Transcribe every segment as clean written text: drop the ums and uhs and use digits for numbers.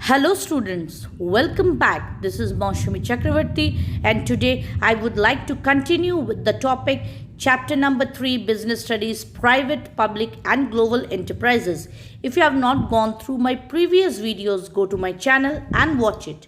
Hello students, welcome back. This is Maushami Chakravarti and today I would like to continue with the topic chapter number 3 Business Studies Private, Public and Global Enterprises. If you have not gone through my previous videos, go to my channel and watch it.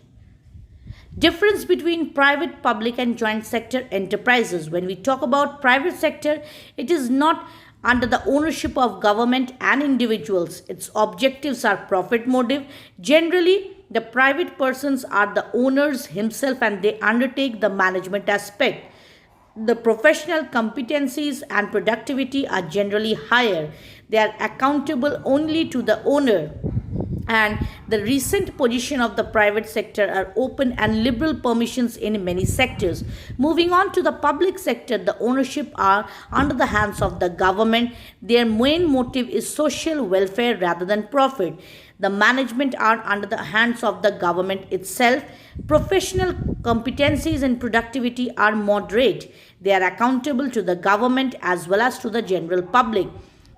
Difference between private, public and joint sector enterprises. When we talk about private sector, it is not under the ownership of government and individuals. Its objectives are profit motive. Generally, the private persons are the owners himself and they undertake the management aspect. The professional competencies and productivity are generally higher. They are accountable only to the owner. And the recent position of the private sector are open and liberal permissions in many sectors. Moving on to the public sector, the ownership are under the hands of the government. Their main motive is social welfare rather than profit. The management are under the hands of the government itself. Professional competencies and productivity are moderate. They are accountable to the government as well as to the general public.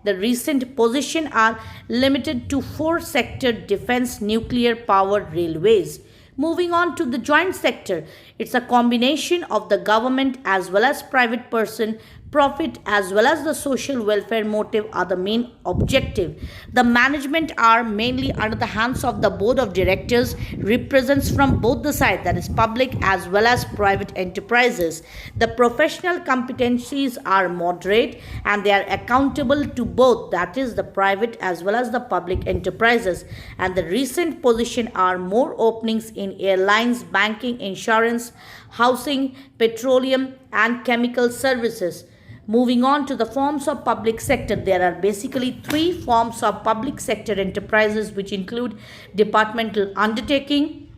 The recent position are limited to 4 sector: defense, nuclear power, railways. Moving on to the joint sector, it's a combination of the government as well as private person. Profit as well as the social welfare motive are the main objective. The management are mainly under the hands of the board of directors, represents from both the sides, that is public as well as private enterprises. The professional competencies are moderate and they are accountable to both, that is the private as well as the public enterprises. And the recent position are more openings in airlines, banking, insurance, housing, petroleum and chemical services. Moving on to the forms of public sector, there are basically 3 forms of public sector enterprises which include departmental undertaking,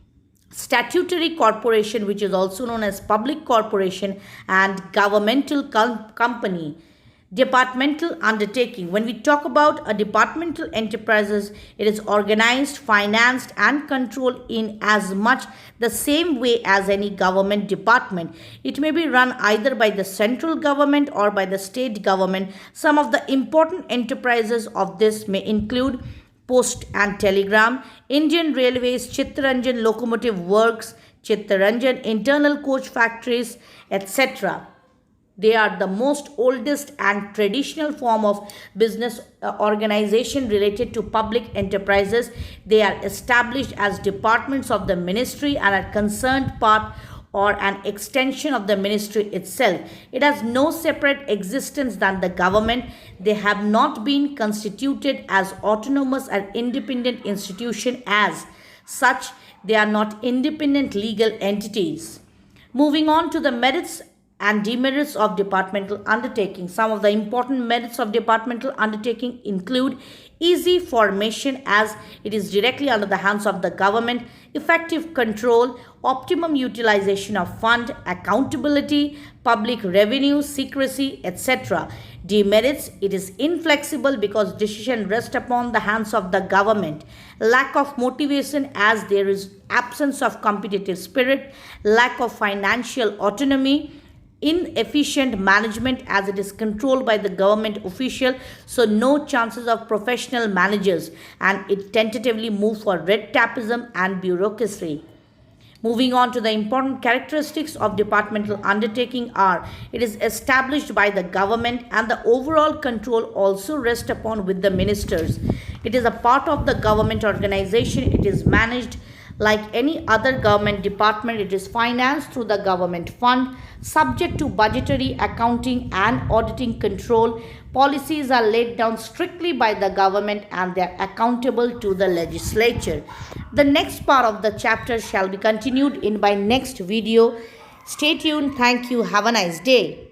statutory corporation which is also known as public corporation, and governmental company. Departmental undertaking. When we talk about a departmental enterprises, it is organized, financed and controlled in as much the same way as any government department. It may be run either by the central government or by the state government. Some of the important enterprises of this may include Post and Telegram, Indian Railways, Chittaranjan Locomotive Works, Chittaranjan Internal Coach Factories, etc. They are the most oldest and traditional form of business organization related to public enterprises. They are established as departments of the ministry and are concerned part or an extension of the ministry itself. It has no separate existence than the government. They have not been constituted as autonomous and independent institution. As such, they are not independent legal entities. Moving on to the merits and demerits of departmental undertaking. Some of the important merits of departmental undertaking include easy formation as it is directly under the hands of the government, effective control, optimum utilization of fund, accountability, public revenue, secrecy, etc. Demerits, it is inflexible because decision rests upon the hands of the government. Lack of motivation as there is absence of competitive spirit, lack of financial autonomy, inefficient management as it is controlled by the government official, so no chances of professional managers, and it tentatively move for red tapeism and bureaucracy. Moving on to the important characteristics of departmental undertaking are, it is established by the government and the overall control also rests upon with the ministers. It is a part of the government organization. It is managed like any other government department. It is financed through the government fund, subject to budgetary, accounting and auditing control. Policies are laid down strictly by the government and they are accountable to the legislature. The next part of the chapter shall be continued in my next video. Stay tuned. Thank you. Have a nice day.